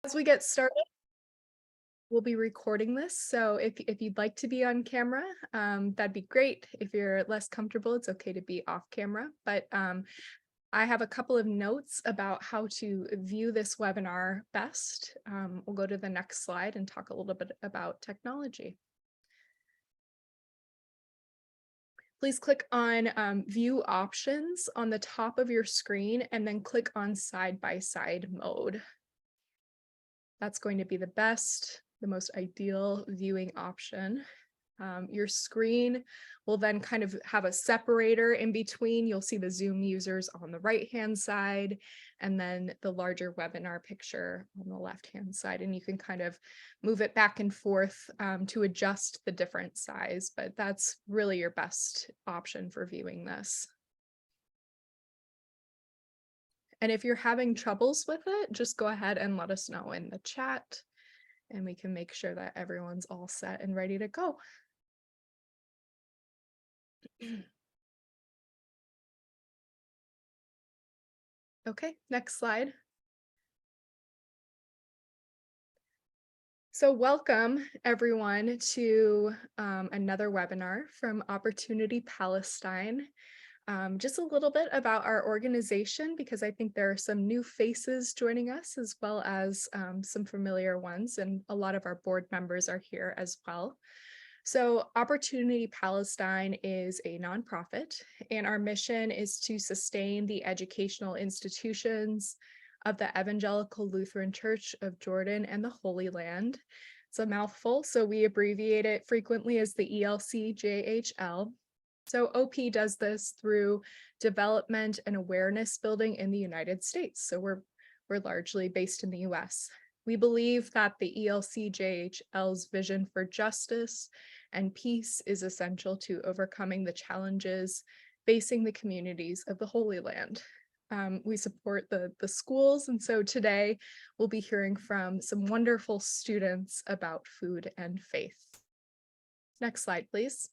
As we get started, we'll be recording this, so if you'd like to be on camera, that'd be great. If you're less comfortable, it's okay to be off camera, but I have a couple of notes about how to view this webinar best. We'll go to the next slide and talk a little bit about technology. Please click on View Options on the top of your screen and then click on Side-by-Side mode. That's going to be the most ideal viewing option. Your screen will then kind of have a separator in between. You'll see the Zoom users on the right-hand side, and then the larger webinar picture on the left-hand side. And you can kind of move it back and forth to adjust the different size, but that's really your best option for viewing this. And if you're having troubles with it, just go ahead and let us know in the chat, and we can make sure that everyone's all set and ready to go. Okay, next slide. So welcome everyone to another webinar from Opportunity Palestine. Just a little bit about our organization, because I think there are some new faces joining us as well as some familiar ones, and a lot of our board members are here as well. So Opportunity Palestine is a nonprofit, and our mission is to sustain the educational institutions of the Evangelical Lutheran Church of Jordan and the Holy Land. It's a mouthful, so we abbreviate it frequently as the ELCJHL. So OP does this through development and awareness building in the United States. So we're largely based in the US. We believe that the ELCJHL's vision for justice and peace is essential to overcoming the challenges facing the communities of the Holy Land. We support the schools, and so today we'll be hearing from some wonderful students about food and faith. Next slide, please.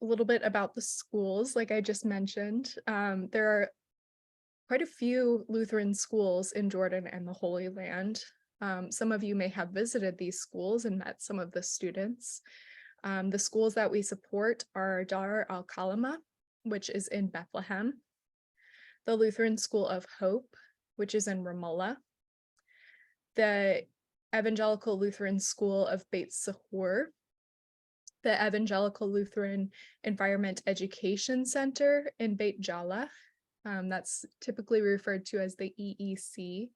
A little bit about the schools, like I just mentioned. There are quite a few Lutheran schools in Jordan and the Holy Land. Some of you may have visited these schools and met some of the students. The schools that we support are Dar al-Kalama, which is in Bethlehem, the Lutheran School of Hope, which is in Ramallah, the Evangelical Lutheran School of Beit Sahur, the Evangelical Lutheran Environment Education Center in Beit Jala, that's typically referred to as the EEC,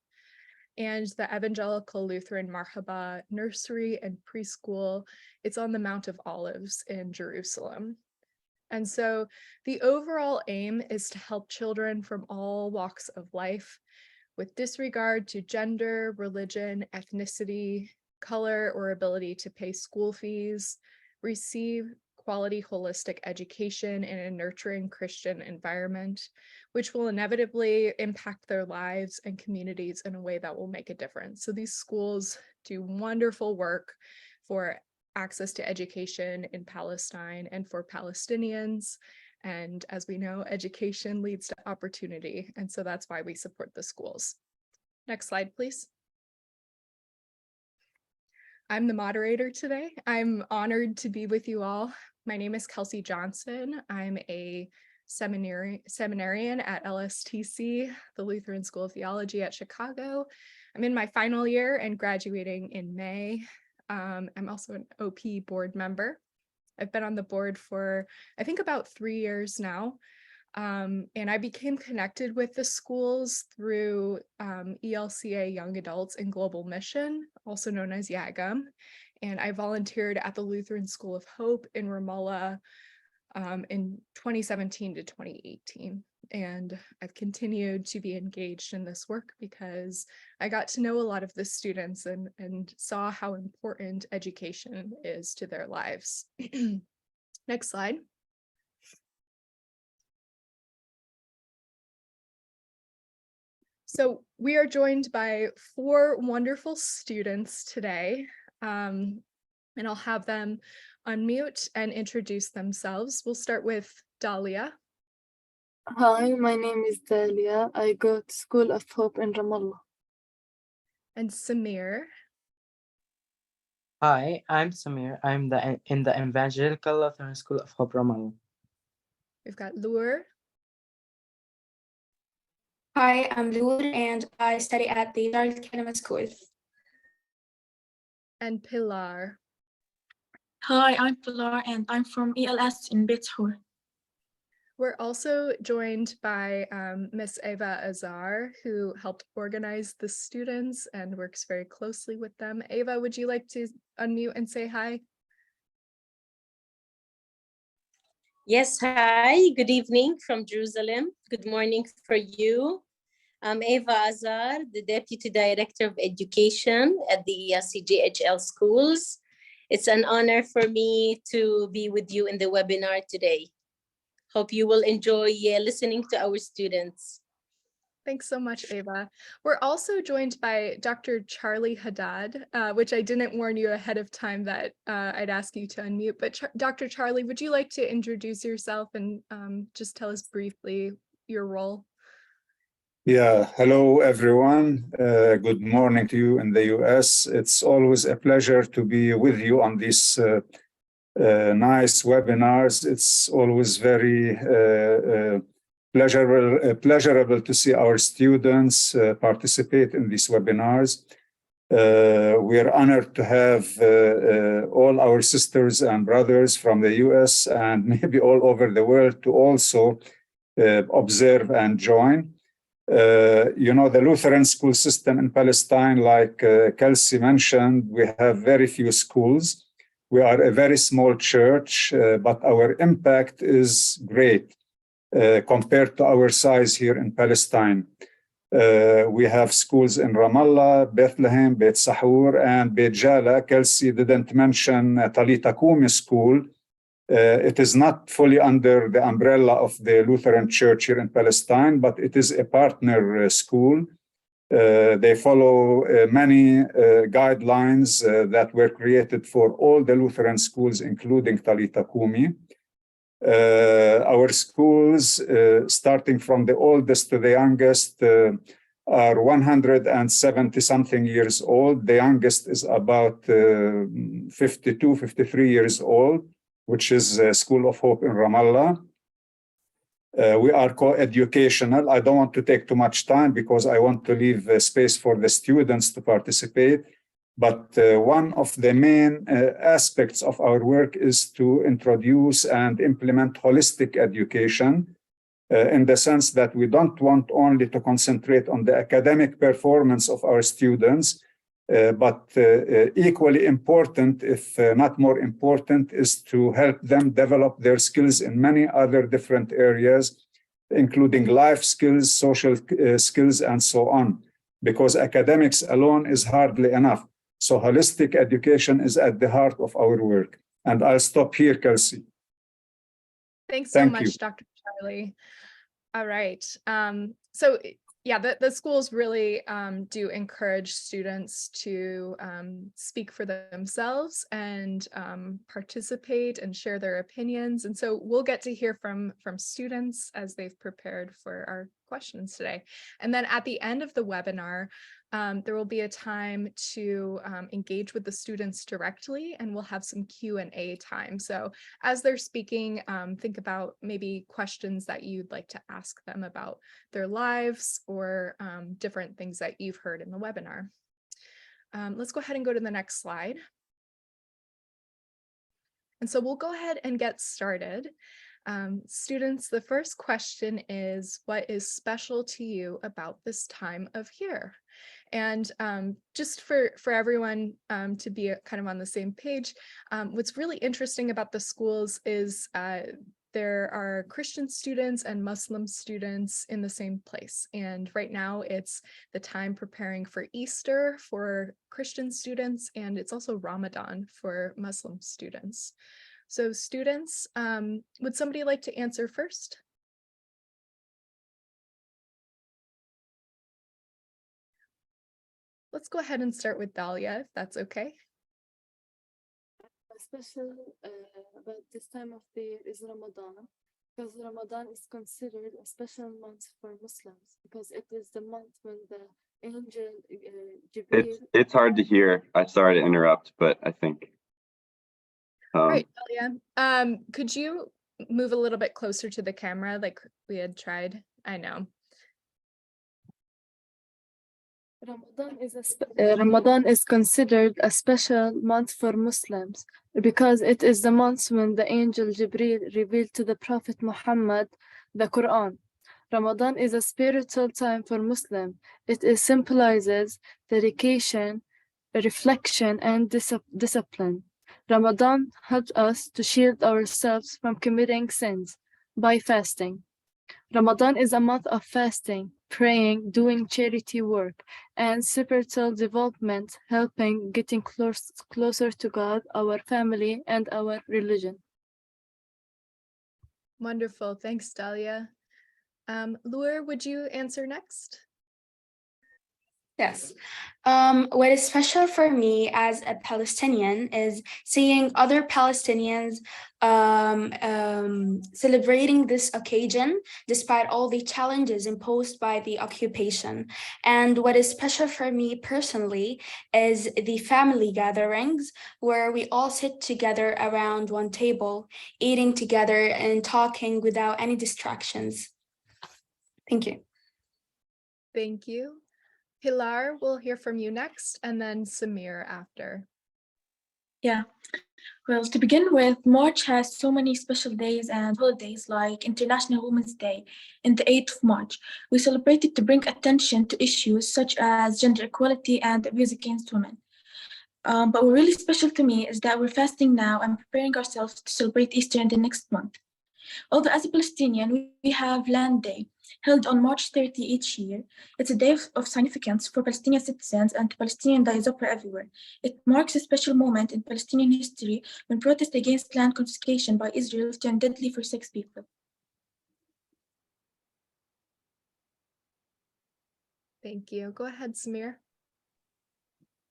and the Evangelical Lutheran Marhaba Nursery and Preschool. It's on the Mount of Olives in Jerusalem. And so the overall aim is to help children from all walks of life with disregard to gender, religion, ethnicity, color, or ability to pay school fees, receive quality holistic education in a nurturing Christian environment, which will inevitably impact their lives and communities in a way that will make a difference. So these schools do wonderful work for access to education in Palestine and for Palestinians. And as we know, education leads to opportunity. And so that's why we support the schools. Next slide, please. I'm the moderator today. I'm honored to be with you all. My name is Kelsey Johnson. I'm a seminarian at LSTC, the Lutheran School of Theology at Chicago. I'm in my final year and graduating in May. I'm also an OP board member. I've been on the board for, I think, about 3 years now. And I became connected with the schools through ELCA Young Adults in Global Mission, also known as YAGM. And I volunteered at the Lutheran School of Hope in Ramallah in 2017 to 2018. And I've continued to be engaged in this work because I got to know a lot of the students and saw how important education is to their lives. Next slide. So we are joined by 4 wonderful students today, and I'll have them unmute and introduce themselves. We'll start with Dahlia. Hi, my name is Dalia. I go to School of Hope in Ramallah. And Samir. Hi, I'm Samir. I'm in the Evangelical Lutheran School of Hope Ramallah. We've got Lure. Hi, I'm Lur and I study at the Darul Kalima School. And Pilar. Hi, I'm Pilar and I'm from ELS in Beit Hur. We're also joined by Miss Eva Azar, who helped organize the students and works very closely with them. Eva, would you like to unmute and say hi? Yes, hi, good evening from Jerusalem. Good morning for you. I'm Eva Azar, the Deputy Director of Education at the ELCJHL schools. It's an honor for me to be with you in the webinar today. Hope you will enjoy listening to our students. Thanks so much, Eva. We're also joined by Dr. Charlie Haddad, which I didn't warn you ahead of time that I'd ask you to unmute. But Dr. Charlie, would you like to introduce yourself and just tell us briefly your role? Yeah, hello everyone. Good morning to you in the US. It's always a pleasure to be with you on these nice webinars. It's always very pleasurable to see our students participate in these webinars. We are honored to have all our sisters and brothers from the US and maybe all over the world to also observe and join. The Lutheran school system in Palestine, like Kelsey mentioned, we have very few schools. We are a very small church, but our impact is great compared to our size here in Palestine. We have schools in Ramallah, Bethlehem, Beit Sahur, and Beit Jala. Kelsey didn't mention Talita Kumi School. It is not fully under the umbrella of the Lutheran Church here in Palestine, but it is a partner school. They follow many guidelines that were created for all the Lutheran schools, including Talita Kumi. Our schools, starting from the oldest to the youngest, are 170 something years old. The youngest is about 52, 53 years old, which is School of Hope in Ramallah. We are co-educational. I don't want to take too much time because I want to leave space for the students to participate. But one of the main aspects of our work is to introduce and implement holistic education in the sense that we don't want only to concentrate on the academic performance of our students, but equally important, if not more important, is to help them develop their skills in many other different areas, including life skills, social skills, and so on, because academics alone is hardly enough. So holistic education is at the heart of our work. And I'll stop here, Kelsey. Thanks so much, Dr. Charlie. All right. So yeah, the schools really do encourage students to speak for themselves and participate and share their opinions. And so we'll get to hear from students as they've prepared for our questions today. And then at the end of the webinar, there will be a time to engage with the students directly, and we'll have some Q&A time. So as they're speaking, think about maybe questions that you'd like to ask them about their lives or different things that you've heard in the webinar. Let's go ahead and go to the next slide. And so we'll go ahead and get started. Students, the first question is, what is special to you about this time of year? And just for everyone to be kind of on the same page, what's really interesting about the schools is there are Christian students and Muslim students in the same place. And right now it's the time preparing for Easter for Christian students, and it's also Ramadan for Muslim students. So students, would somebody like to answer first? Let's go ahead and start with Dahlia, if that's okay. Special about this time of the year is Ramadan. Because Ramadan is considered a special month for Muslims because it is the month when the angel Jibreel. It's hard to hear. I'm sorry to interrupt, but I think. Right, Talia. Could you move a little bit closer to the camera like we had tried? I know. Ramadan is considered a special month for Muslims because it is the month when the angel Jibreel revealed to the Prophet Muhammad the Quran. Ramadan is a spiritual time for Muslims. It symbolizes dedication, reflection, and discipline. Ramadan helps us to shield ourselves from committing sins by fasting. Ramadan is a month of fasting, praying, doing charity work, and spiritual development, helping getting closer to God, our family, and our religion. Wonderful. Thanks, Dahlia. Lure, would you answer next? Yes. What is special for me as a Palestinian is seeing other Palestinians celebrating this occasion despite all the challenges imposed by the occupation. And what is special for me personally is the family gatherings where we all sit together around one table, eating together and talking without any distractions. Thank you. Thank you. Pilar, we'll hear from you next, and then Samir after. Yeah. Well, to begin with, March has so many special days and holidays like International Women's Day and the 8th of March. We celebrate it to bring attention to issues such as gender equality and abuse against women. But what really special to me is that we're fasting now and preparing ourselves to celebrate Easter in the next month. Although as a Palestinian, we have Land Day, held on March 30 each year. It's a day of significance for Palestinian citizens and Palestinian diaspora everywhere. It marks a special moment in Palestinian history when protest against land confiscation by Israel turned deadly for 6 people. Thank you. Go ahead, Samir.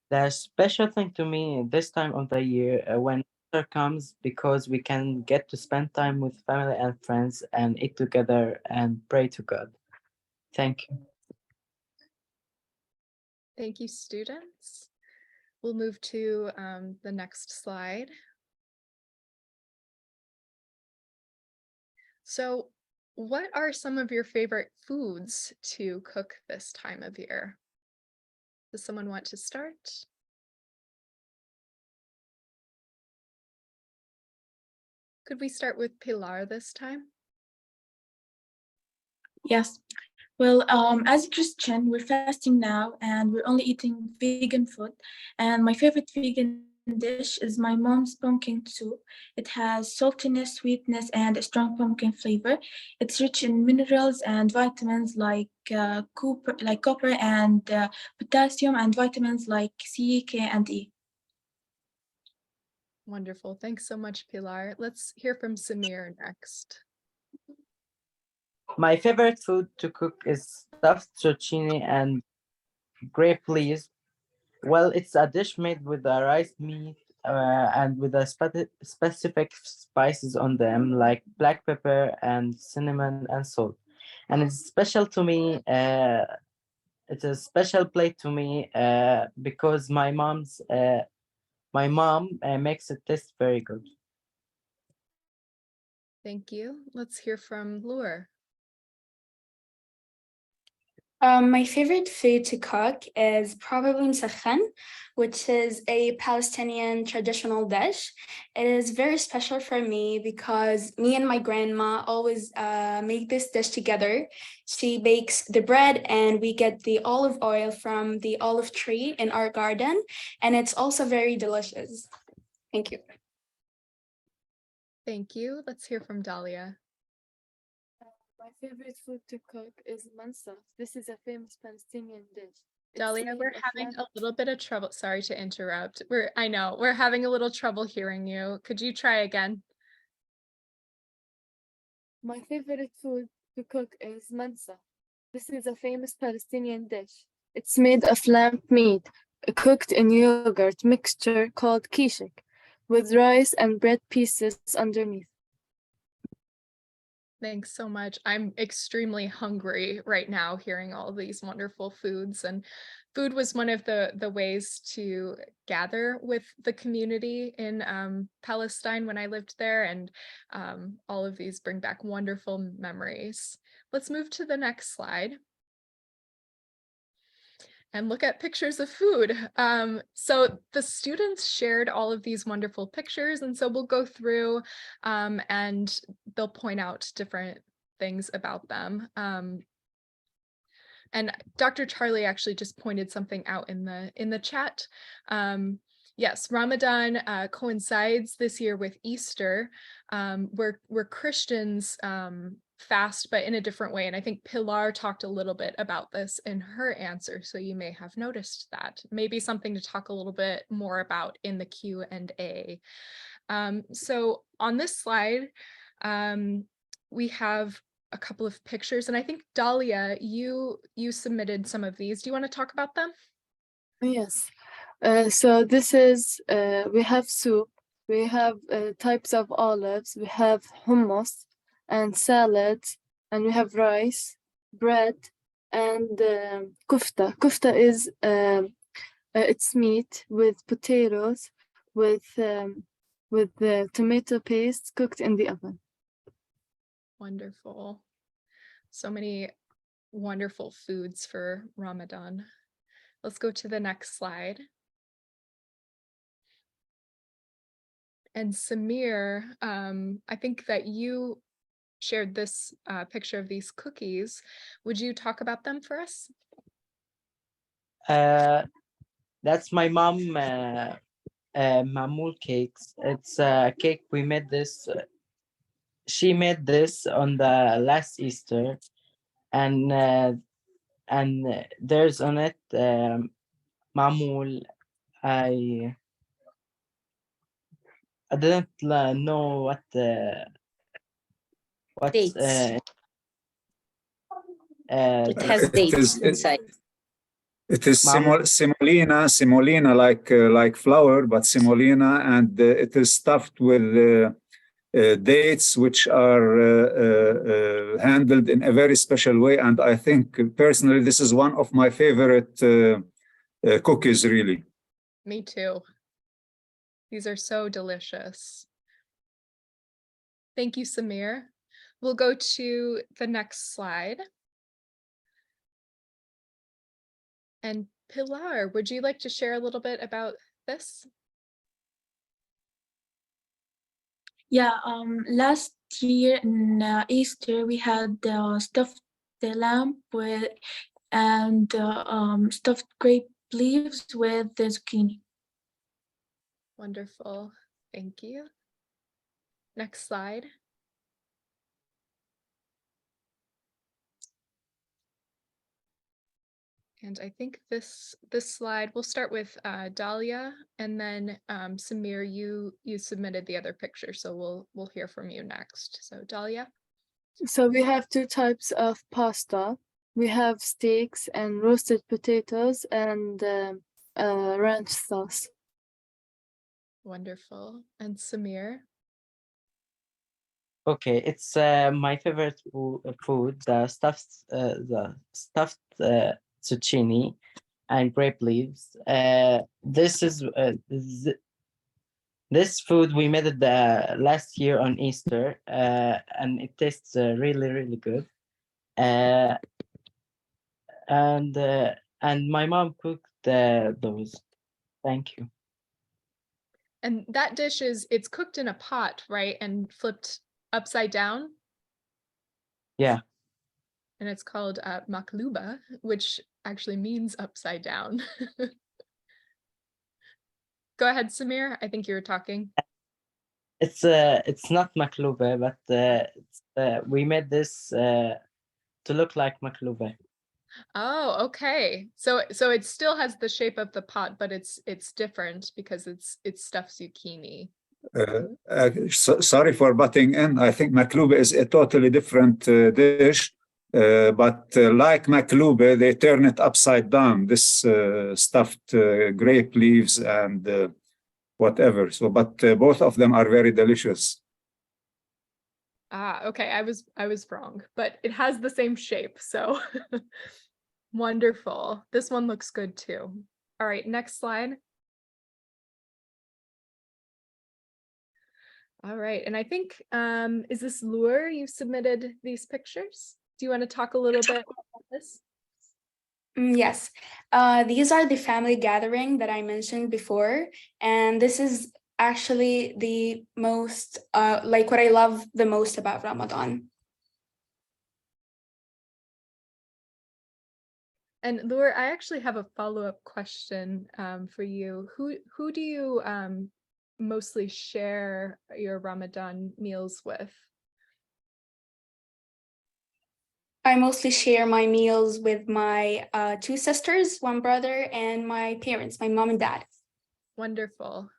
The special thing to me this time of the year when Easter comes because we can get to spend time with family and friends and eat together and pray to God. Thank you. Thank you, students. We'll move to the next slide. So, what are some of your favorite foods to cook this time of year? Does someone want to start? Could we start with Pilar this time? Yes. Well, as a Christian, we're fasting now and we're only eating vegan food. And my favorite vegan dish is my mom's pumpkin soup. It has saltiness, sweetness, and a strong pumpkin flavor. It's rich in minerals and vitamins like copper and potassium, and vitamins like C, K, and E. Wonderful. Thanks so much, Pilar. Let's hear from Samir next. My favorite food to cook is stuffed zucchini and grape leaves. Well, it's a dish made with a rice meat and with a specific spices on them, like black pepper and cinnamon and salt. And it's special to me. It's a special plate to me because my mom makes it taste very good. Thank you. Let's hear from Lure. My favorite food to cook is probably مسخن, which is a Palestinian traditional dish. It is very special for me because me and my grandma always make this dish together. She bakes the bread and we get the olive oil from the olive tree in our garden, and it's also very delicious. Thank you. Thank you. Let's hear from Dahlia. My favorite food to cook is mansaf. This is a famous Palestinian dish. Dahlia, we're having a little bit of trouble. Sorry to interrupt. I know we're having a little trouble hearing you. Could you try again? My favorite food to cook is mansaf. This is a famous Palestinian dish. It's made of lamb meat, cooked in yogurt mixture called kishik, with rice and bread pieces underneath. Thanks so much. I'm extremely hungry right now hearing all of these wonderful foods, and food was one of the ways to gather with the community in Palestine when I lived there, and all of these bring back wonderful memories. Let's move to the next slide and look at pictures of food. So the students shared all of these wonderful pictures, and so we'll go through and they'll point out different things about them. And Dr. Charlie actually just pointed something out in the chat. Yes, Ramadan coincides this year with Easter, where Christians fast, but in a different way. And I think Pilar talked a little bit about this in her answer, so you may have noticed that. Maybe something to talk a little bit more about in the Q&A. So on this slide, we have a couple of pictures, and I think Dahlia, you submitted some of these. Do you want to talk about them? Yes. So this is, we have soup, we have types of olives, we have hummus and salads, and we have rice, bread, and kufta. Kufta is it's meat with potatoes, with the tomato paste cooked in the oven. Wonderful. So many wonderful foods for Ramadan. Let's go to the next slide. And Samir, I think that you shared this picture of these cookies. Would you talk about them for us? That's my mom mamul cakes. It's a cake we made this. She made this on the last Easter, and there's on it mamul. I didn't know what Dates. It has It dates is- inside. It is Mamul. semolina like flour, but semolina, and it is stuffed with dates, which are handled in a very special way. And I think personally, this is one of my favorite cookies, really. Me too. These are so delicious. Thank you, Samir. We'll go to the next slide. And Pilar, would you like to share a little bit about this? Yeah, last year in Easter we had stuffed lamb with and stuffed grape leaves with the zucchini. Wonderful. Thank you. Next slide. And I think this slide, we'll start with Dahlia, and then Samir, you submitted the other picture, so we'll hear from you next. So Dahlia. So we have two types of pasta. We have steaks and roasted potatoes and ranch sauce. Wonderful. And Samir. Okay, it's my favorite food, the stuffed zucchini and grape leaves. This is this food we made it last year on Easter, and it tastes really, really good. And my mom cooked those. Thank you. And that dish it's cooked in a pot, right? And flipped upside down. Yeah. And it's called makluba, which actually means upside down. Go ahead, Samir. I think you were talking. It's not maklube, but we made this to look like maklube. Oh, okay. So it still has the shape of the pot, but it's different because it's stuffed zucchini. Sorry for butting in. I think maklube is a totally different dish. But like maklube, they turn it upside down, this stuffed grape leaves and whatever. So, but both of them are very delicious. Ah, okay, I was wrong, but it has the same shape, so wonderful. This one looks good too. All right, next slide. All right, and I think is this Lure? You submitted these pictures? Do you want to talk a little bit about this? Yes, these are the family gathering that I mentioned before, and this is actually the most like what I love the most about Ramadan. And Lure, I actually have a follow-up question for you. Who do you mostly share your Ramadan meals with? I mostly share my meals with my two sisters, one brother, and my parents, my mom and dad. Wonderful.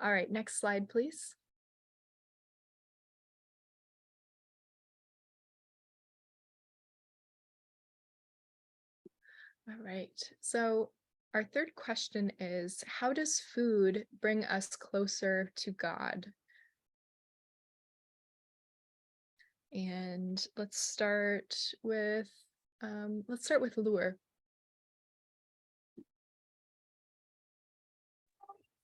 All right, next slide, please. All right, so our third question is, how does food bring us closer to God? And let's start with Lure.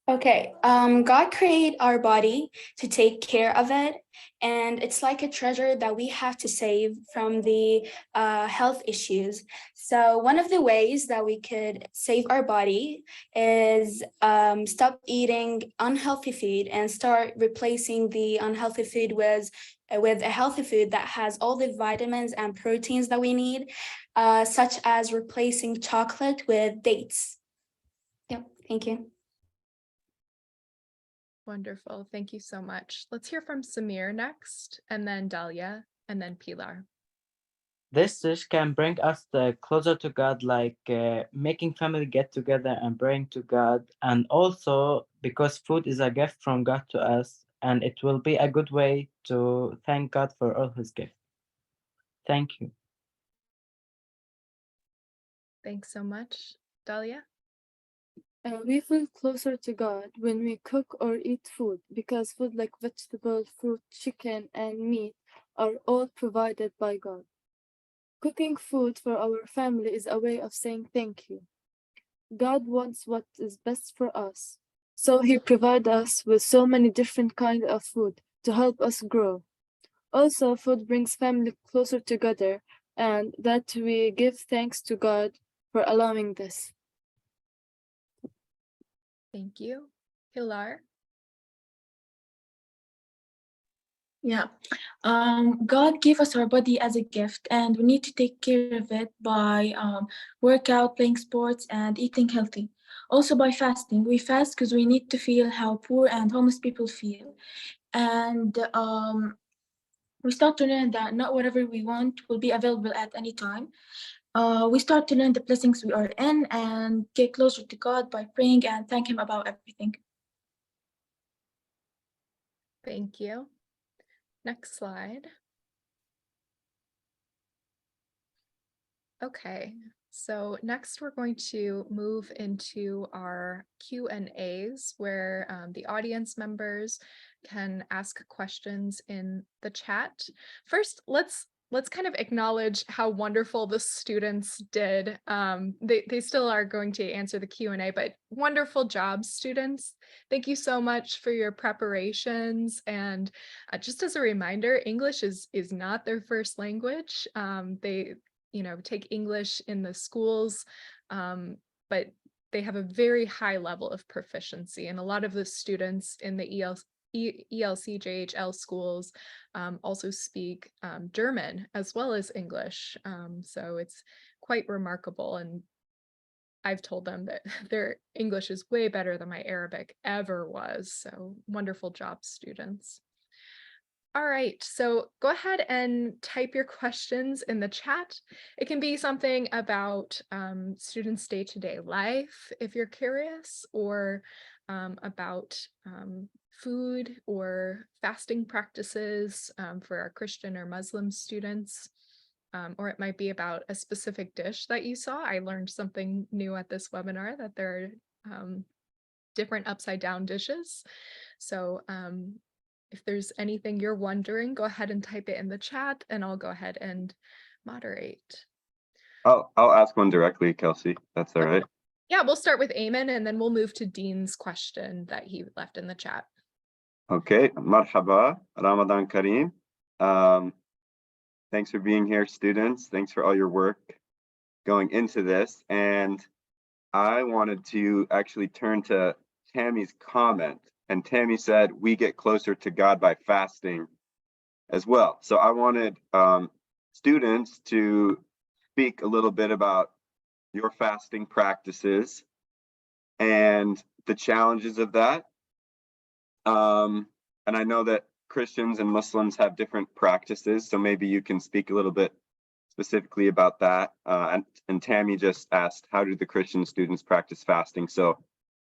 Okay, God created our body to take care of it, and it's like a treasure that we have to save from the health issues. So one of the ways that we could save our body is stop eating unhealthy food and start replacing the unhealthy food with a healthy food that has all the vitamins and proteins that we need, such as replacing chocolate with dates. Yep, thank you. Wonderful. Thank you so much. Let's hear from Samir next, and then Dalia, and then Pilar. This dish can bring us closer to God, like making family get together and praying to God. And also because food is a gift from God to us, and it will be a good way to thank God for all his gifts. Thank you. Thanks so much. Dalia? We feel closer to God when we cook or eat food because food like vegetable, fruit, chicken, and meat are all provided by God. Cooking food for our family is a way of saying thank you. God wants what is best for us, so He provides us with so many different kinds of food to help us grow. Also, food brings family closer together, and that we give thanks to God for allowing this. Thank you. Pilar? Yeah. God gave us our body as a gift, and we need to take care of it by workout, playing sports, and eating healthy. Also by fasting. We fast because we need to feel how poor and homeless people feel. And we start to learn that not whatever we want will be available at any time. We start to learn the blessings we are in and get closer to God by praying and thank Him about everything. Thank you. Next slide. Okay, so next we're going to move into our Q&As where the audience members can ask questions in the chat. First, let's kind of acknowledge how wonderful the students did. They still are going to answer the Q&A, but wonderful job, students. Thank you so much for your preparations. And just as a reminder, English is not their first language. They take English in the schools, but they have a very high level of proficiency. And a lot of the students in the ELCJHL schools also speak German as well as English. So it's quite remarkable. And I've told them that their English is way better than my Arabic ever was. So wonderful job, students. All right, so go ahead and type your questions in the chat. It can be something about students' day-to-day life, if you're curious, or about food or fasting practices for our Christian or Muslim students. Or it might be about a specific dish that you saw. I learned something new at this webinar, that there are different upside down dishes. So if there's anything you're wondering, go ahead and type it in the chat and I'll go ahead and moderate. I'll ask one directly, Kelsey. That's all right. Yeah, we'll start with Eamon and then we'll move to Dean's question that he left in the chat. Okay, marhaba, Ramadan Kareem. Thanks for being here, students. Thanks for all your work going into this. And I wanted to actually turn to Tammy's comment. And Tammy said, we get closer to God by fasting as well. So I wanted students to speak a little bit about your fasting practices and the challenges of that. And I know that Christians and Muslims have different practices, so maybe you can speak a little bit specifically about that. And Tammy just asked, how do the Christian students practice fasting? So,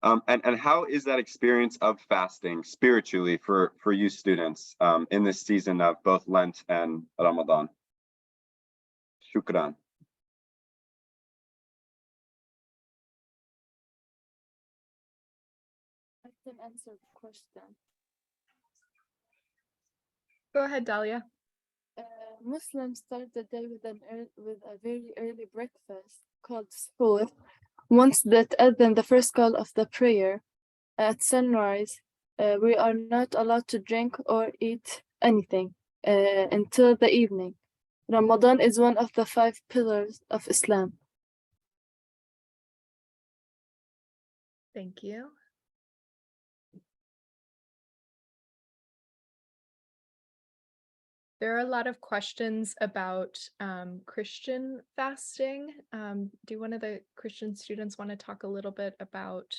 and how is that experience of fasting spiritually for you students in this season of both Lent and Ramadan? Shukran. I can answer the question. Go ahead, Dalia. Muslims start the day with a very early breakfast called suhoor. Once that adhan, the first call of the prayer, at sunrise, we are not allowed to drink or eat anything until the evening. Ramadan is one of the 5 pillars of Islam. Thank you. There are a lot of questions about Christian fasting. Do one of the Christian students want to talk a little bit about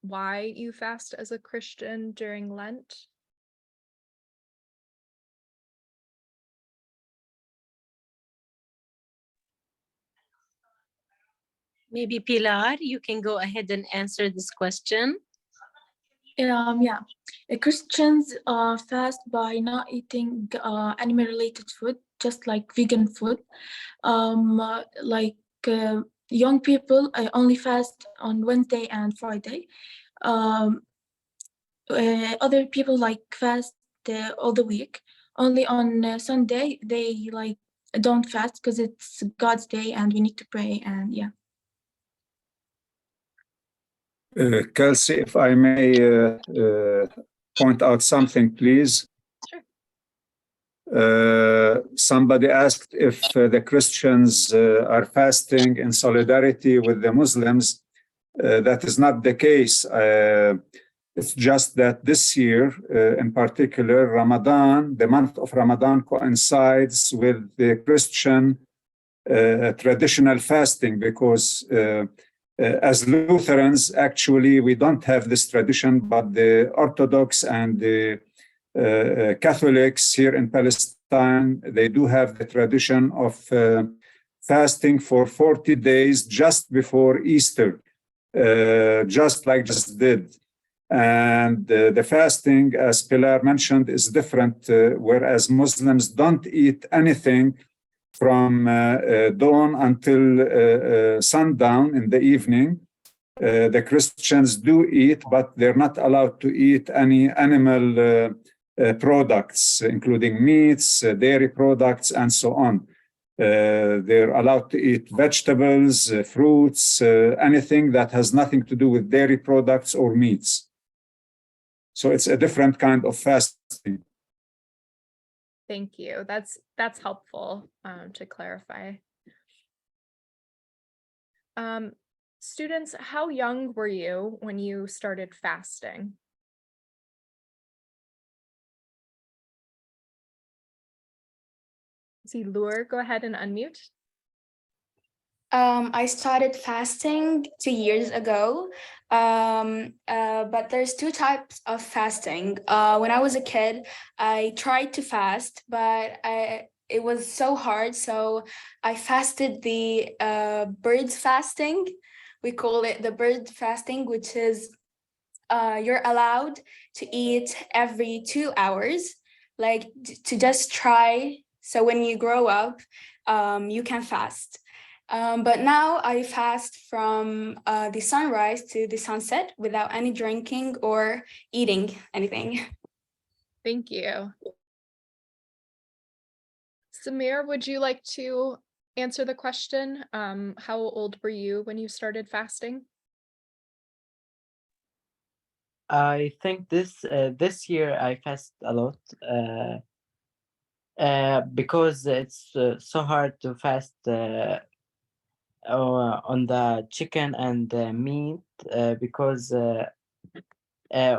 why you fast as a Christian during Lent? Maybe Pilar, you can go ahead and answer this question. Yeah, Christians fast by not eating animal-related food, just like vegan food. Young people only fast on Wednesday and Friday. Other people fast all the week. Only on Sunday they don't fast because it's God's day and we need to pray, and yeah. Kelsey, if I may point out something, please. Sure. Somebody asked if the Christians are fasting in solidarity with the Muslims. That is not the case. It's just that this year, in particular, Ramadan, the month of Ramadan coincides with the Christian traditional fasting because as Lutherans, actually, we don't have this tradition, but the Orthodox and the Catholics here in Palestine, they do have the tradition of fasting for 40 days just before Easter, just like just did. And the fasting, as Pilar mentioned, is different, whereas Muslims don't eat anything from dawn until sundown in the evening. The Christians do eat, but they're not allowed to eat any animal products, including meats, dairy products, and so on. They're allowed to eat vegetables, fruits, anything that has nothing to do with dairy products or meats. So it's a different kind of fasting. Thank you. That's helpful to clarify. Students, how young were you when you started fasting? See, Lure, go ahead and unmute. I started fasting 2 years ago, but there's 2 types of fasting. When I was a kid, I tried to fast, but it was so hard, so I fasted the birds fasting. We call it the bird fasting, which is you're allowed to eat every 2 hours, to just try. So when you grow up, you can fast. But now I fast from the sunrise to the sunset without any drinking or eating anything. Thank you. Samir, would you like to answer the question? How old were you when you started fasting? I think this year I fast a lot because it's so hard to fast on the chicken and the meat because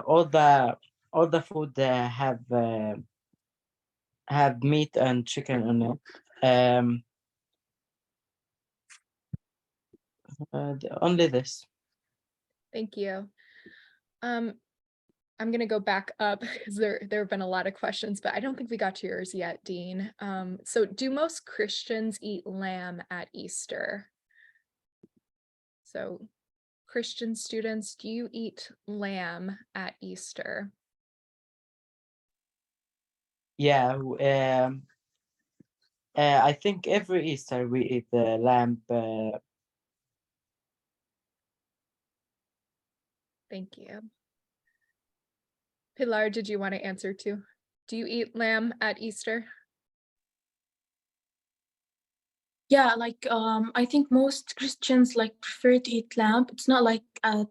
all the food have meat and chicken in it. Only this. Thank you. I'm gonna go back up because there have been a lot of questions, but I don't think we got to yours yet, Dean. So do most Christians eat lamb at Easter? So Christian students, do you eat lamb at Easter? Yeah, I think every Easter we eat the lamb. Thank you. Pilar, did you want to answer too? Do you eat lamb at Easter? Yeah, like I think most Christians like prefer to eat lamb. It's not like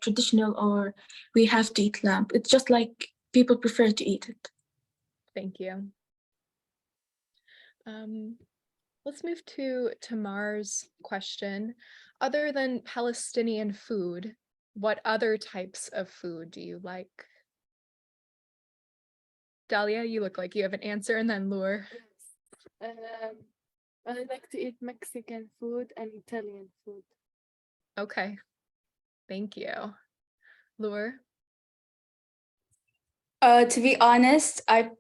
traditional or we have to eat lamb. It's just like people prefer to eat it. Thank you. Let's move to Tamar's question. Other than Palestinian food, what other types of food do you like? Dahlia, you look like you have an answer, and then Lure. I like to eat Mexican food and Italian food. Okay, thank you. Lure? To be honest, I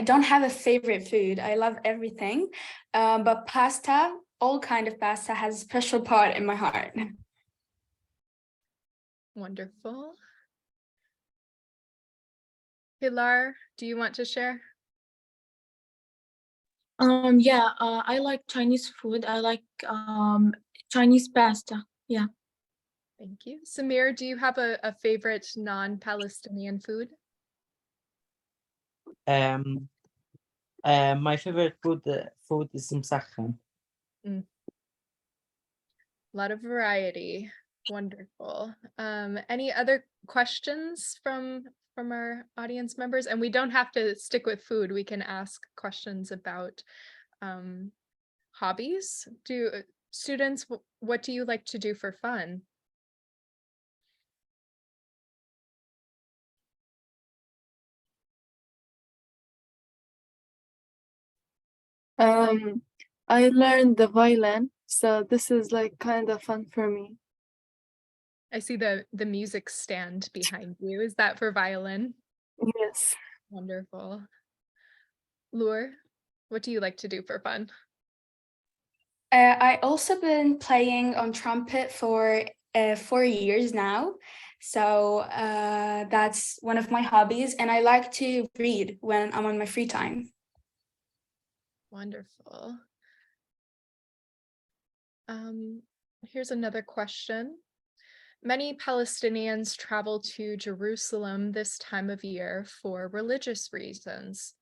don't have a favorite food. I love everything, but pasta, all kind of pasta, has a special part in my heart. Wonderful. Pilar, do you want to share? Yeah, I like Chinese food. I like Chinese pasta. Yeah. Thank you. Samir, do you have a favorite non-Palestinian food? My favorite food is مسخن. A lot of variety. Wonderful. Any other questions from our audience members? And we don't have to stick with food. We can ask questions about hobbies. Do students, what do you like to do for fun? I learned the violin, so this is like kind of fun for me. I see the music stand behind you. Is that for violin? Yes. Wonderful. Lure, what do you like to do for fun? I also been playing on trumpet for 4 years now. So that's one of my hobbies. And I like to read when I'm on my free time. Wonderful. Here's another question. Many Palestinians travel to Jerusalem this time of year for religious reasons.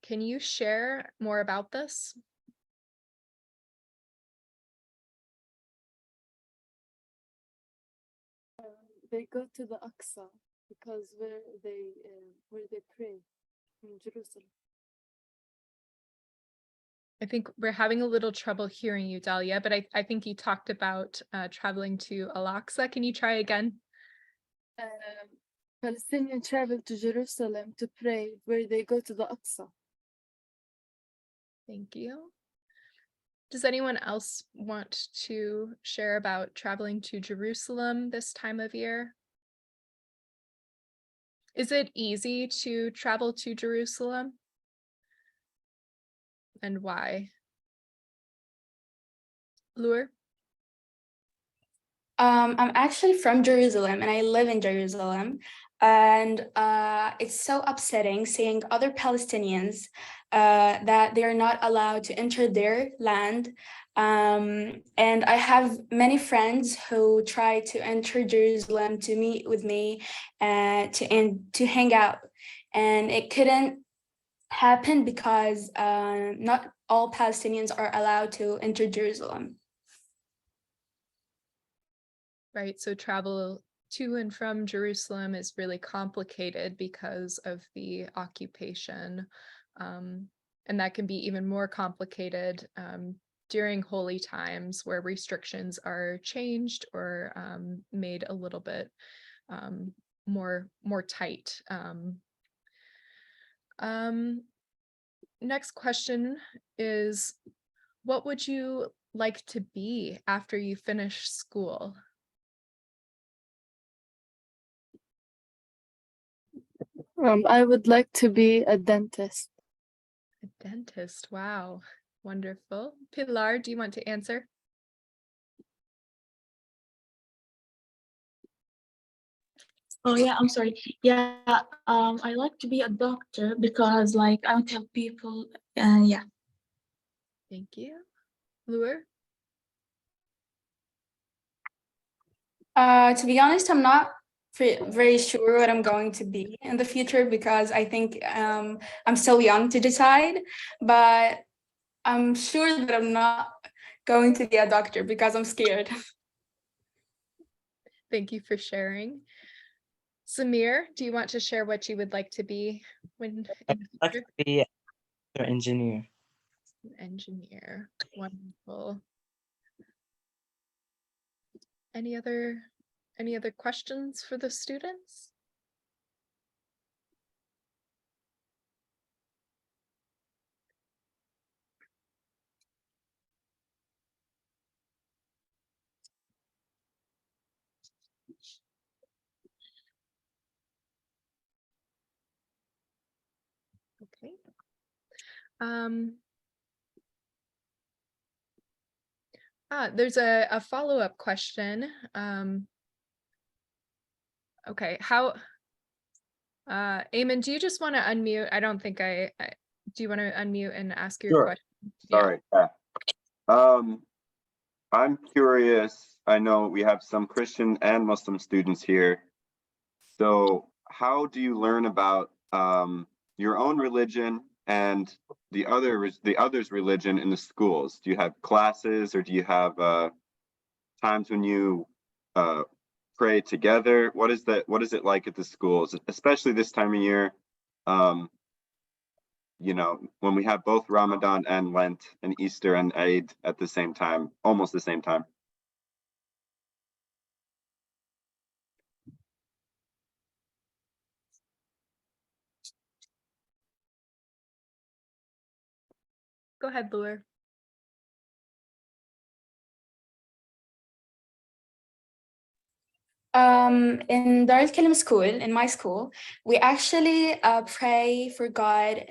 Can you share more about this? They go to the Aqsa because where they pray in Jerusalem. I think we're having a little trouble hearing you, Dahlia, but I think you talked about traveling to Al-Aqsa. Can you try again? Palestinians travel to Jerusalem to pray where they go to the Aqsa. Thank you. Does anyone else want to share about traveling to Jerusalem this time of year? Is it easy to travel to Jerusalem? And why? Lure? I'm actually from Jerusalem and I live in Jerusalem. And it's so upsetting seeing other Palestinians that they're not allowed to enter their land. And I have many friends who try to enter Jerusalem to meet with me to hang out. and it couldn't happen because not all Palestinians are allowed to enter Jerusalem. Right, so travel to and from Jerusalem is really complicated because of the occupation. And that can be even more complicated during holy times where restrictions are changed or made a little bit more tight. Next question is, what would you like to be after you finish school? I would like to be a dentist. A dentist, wow, wonderful. Pilar, do you want to answer? Oh yeah, I'm sorry. Yeah, I like to be a doctor because like I want to help people. Yeah. Thank you. Lure? To be honest, I'm not very sure what I'm going to be in the future because I think I'm still young to decide, but I'm sure that I'm not going to be a doctor because I'm scared. Thank you for sharing. Samir, do you want to share what you would like to be when in the I'd like future? to be an engineer. An engineer, wonderful. Any other questions for the students? Okay. There's a follow-up question. Okay, Eamon, do you just want to unmute? I don't think do you want to unmute and ask your Sure. question? Yeah. Sorry. I'm curious. I know we have some Christian and Muslim students here. So how do you learn about your own religion and the other's religion in the schools? Do you have classes or do you have times when you pray together? What is it like at the schools, especially this time of year? When we have both Ramadan and Lent and Easter and Eid at the same time, almost the same time. Go ahead, Lure. In Dar al-Kalam school, in my school, we actually pray for God,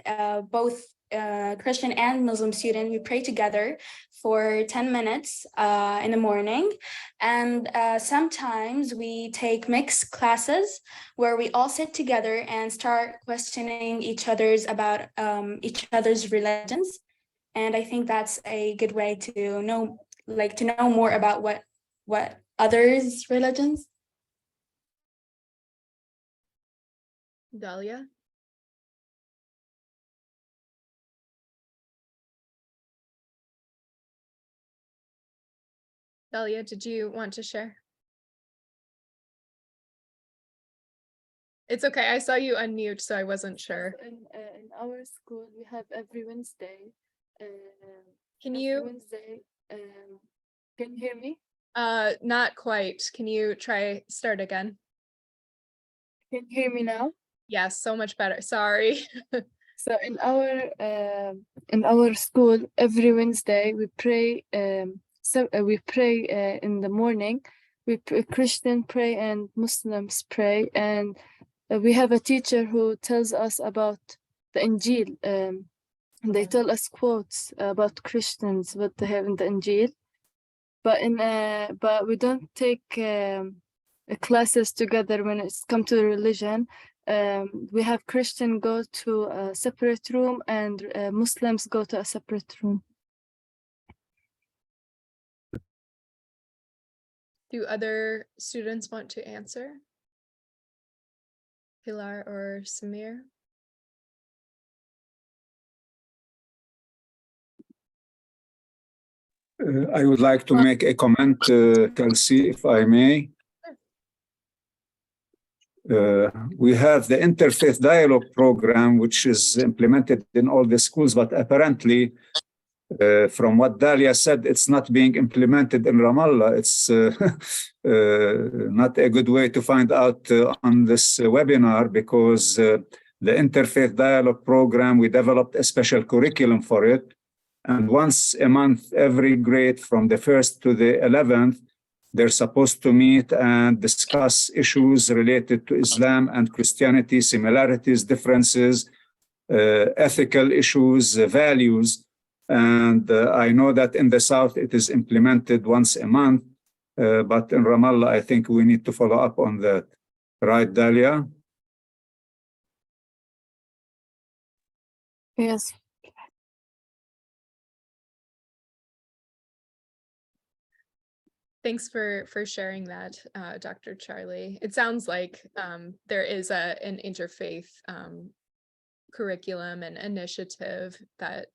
both Christian and Muslim student. We pray together for 10 minutes in the morning. And sometimes we take mixed classes where we all sit together and start questioning each other's about each other's religions. And I think that's a good way to know more about what others' religions. Dahlia? Dahlia, did you want to share? It's okay. I saw you unmute, so I wasn't sure. In our school, we have every Wednesday. Can every you? Wednesday, can you hear me? Not quite. Can you start again? Can you hear me now? Yes, so much better. Sorry. So in our school, every Wednesday we pray. We pray in the morning. Christian pray and Muslims pray, and we have a teacher who tells us about the Injil. They tell us quotes about Christians, what they have in the Injil. But we don't take classes together when it's come to the religion. We have Christian go to a separate room and Muslims go to a separate room. Do other students want to answer? Pilar or Samir? I would like to make a comment, Kelsey, if I may. We have the Interfaith Dialogue Program, which is implemented in all the schools, but apparently, from what Dalia said, it's not being implemented in Ramallah. It's not a good way to find out on this webinar, because the Interfaith Dialogue Program, we developed a special curriculum for it. And once a month, every grade from the 1st to the 11th, they're supposed to meet and discuss issues related to Islam and Christianity, similarities, differences, ethical issues, values. And I know that in the South, it is implemented once a month, but in Ramallah, I think we need to follow up on that. Right, Dalia? Yes. Thanks for sharing that, Dr. Charlie. It sounds like there is an interfaith curriculum and initiative that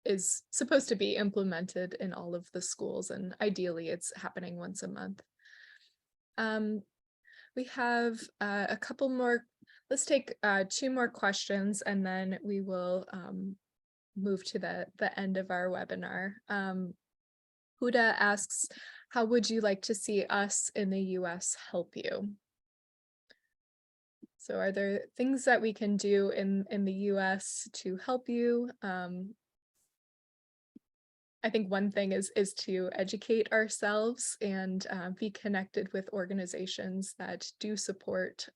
is supposed to be implemented in all of the schools, and ideally it's happening once a month. We have a couple more. Let's take 2 more questions, and then we will move to the end of our webinar. Huda asks, how would you like to see us in the US help you? So are there things that we can do in the US to help you? I think one thing is to educate ourselves and be connected with organizations that do support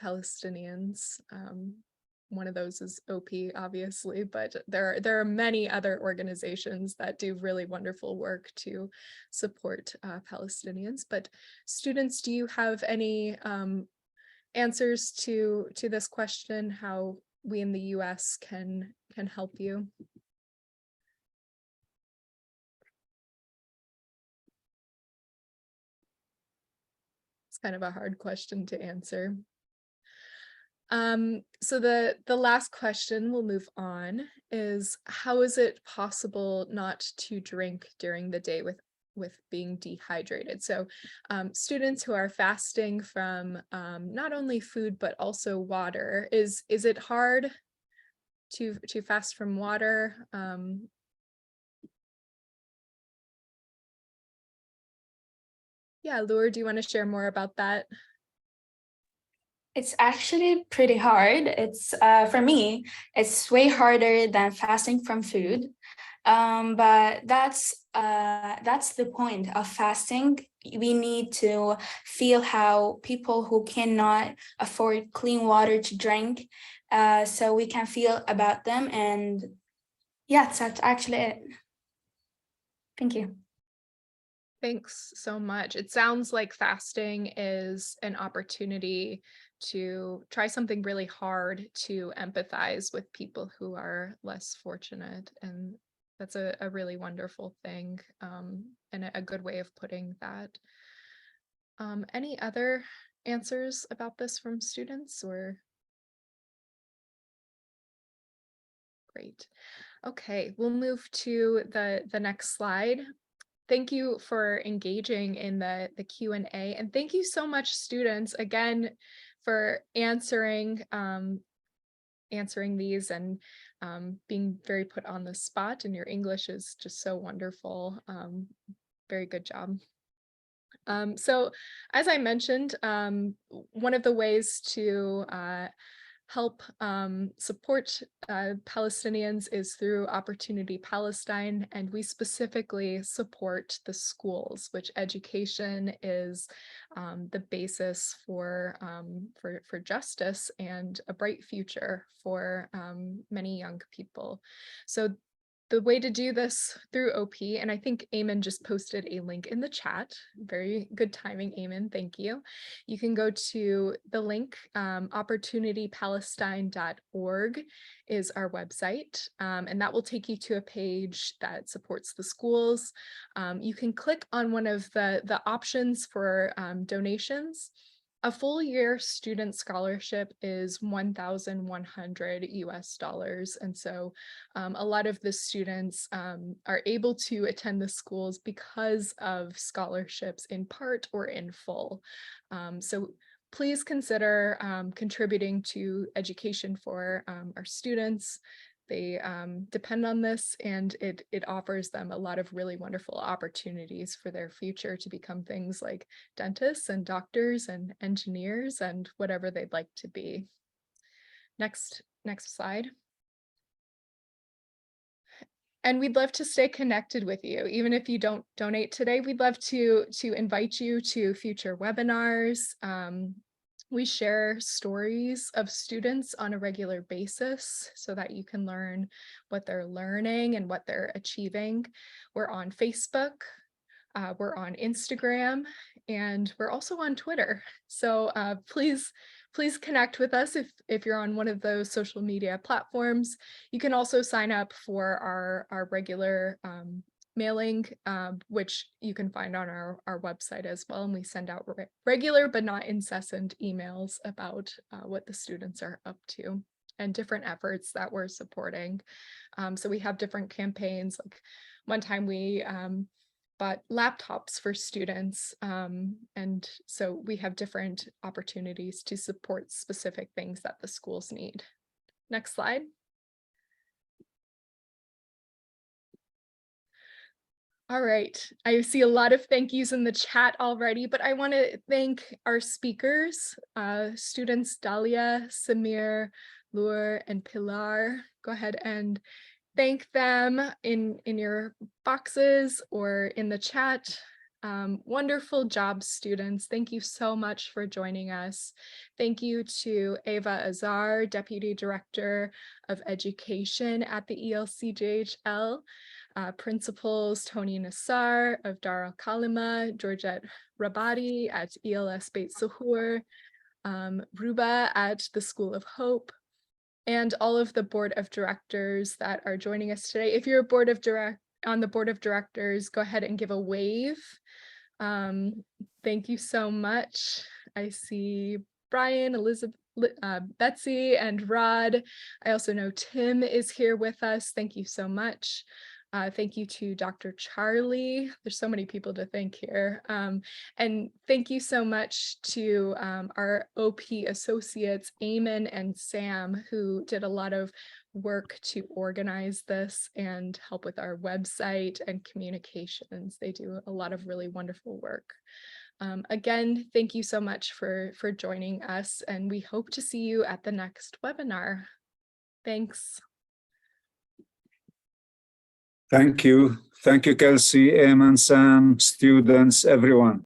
Palestinians. One of those is OP, obviously, but there are many other organizations that do really wonderful work to support Palestinians. But students, do you have any answers to this question, how we in the US can help you? It's kind of a hard question to answer. So the last question, we'll move on, is how is it possible not to drink during the day with being dehydrated? So students who are fasting from not only food but also water, is it hard to fast from water? Yeah, Lure, do you want to share more about that? It's actually pretty hard. It's for me, it's way harder than fasting from food. But that's the point of fasting. We need to feel how people who cannot afford clean water to drink, so we can feel about them. And yeah, that's actually it. Thank you. Thanks so much. It sounds like fasting is an opportunity to try something really hard to empathize with people who are less fortunate. And that's a really wonderful thing, and a good way of putting that. Any other answers about this from students or? Great. Okay, we'll move to the next slide. Thank you for engaging in the Q&A, and thank you so much, students, again, for answering these and being very put on the spot, and your English is just so wonderful. Very good job. So as I mentioned, one of the ways to help support Palestinians is through Opportunity Palestine, and we specifically support the schools, which education is the basis for justice and a bright future for many young people. So the way to do this through OP, and I think Eamon just posted a link in the chat. Very good timing, Eamon, thank you. You can go to the link, opportunitypalestine.org is our website, and that will take you to a page that supports the schools. You can click on one of the options for donations, A full year student scholarship is $1,100 US. And so a lot of the students are able to attend the schools because of scholarships in part or in full. So please consider contributing to education for our students. They depend on this, and it offers them a lot of really wonderful opportunities for their future to become things like dentists and doctors and engineers and whatever they'd like to be. Next slide. And we'd love to stay connected with you. Even if you don't donate today, we'd love to invite you to future webinars. We share stories of students on a regular basis so that you can learn what they're learning and what they're achieving. We're on Facebook, we're on Instagram, and we're also on Twitter. So please connect with us if you're on one of those social media platforms. You can also sign up for our regular mailing, which you can find on our website as well. And we send out regular but not incessant emails about what the students are up to and different efforts that we're supporting. So we have different campaigns. Like one time we bought laptops for students. And so we have different opportunities to support specific things that the schools need. Next slide. All right, I see a lot of thank yous in the chat already, but I want to thank our speakers, students Dalia, Samir, Lur, and Pilar. Go ahead and thank them in your boxes or in the chat. Wonderful job, students. Thank you so much for joining us. Thank you to Eva Azar, Deputy Director of Education at the ELCJHL. Principals Tony Nassar of Dar al Kalima, Georgette Rabadi at ELS Beit Suhur, Ruba at the School of Hope, and all of the board of directors that are joining us today. If you're on the board of directors, go ahead and give a wave. Thank you so much. I see Brian, Elizabeth, Betsy, and Rod. I also know Tim is here with us. Thank you so much. Thank you to Dr. Charlie. There's so many people to thank here. And thank you so much to our OP associates, Eamon and Sam, who did a lot of work to organize this and help with our website and communications. They do a lot of really wonderful work. Again, thank you so much for joining us, and we hope to see you at the next webinar. Thanks. Thank you. Thank you, Kelsey, Eamon, Sam, students, everyone.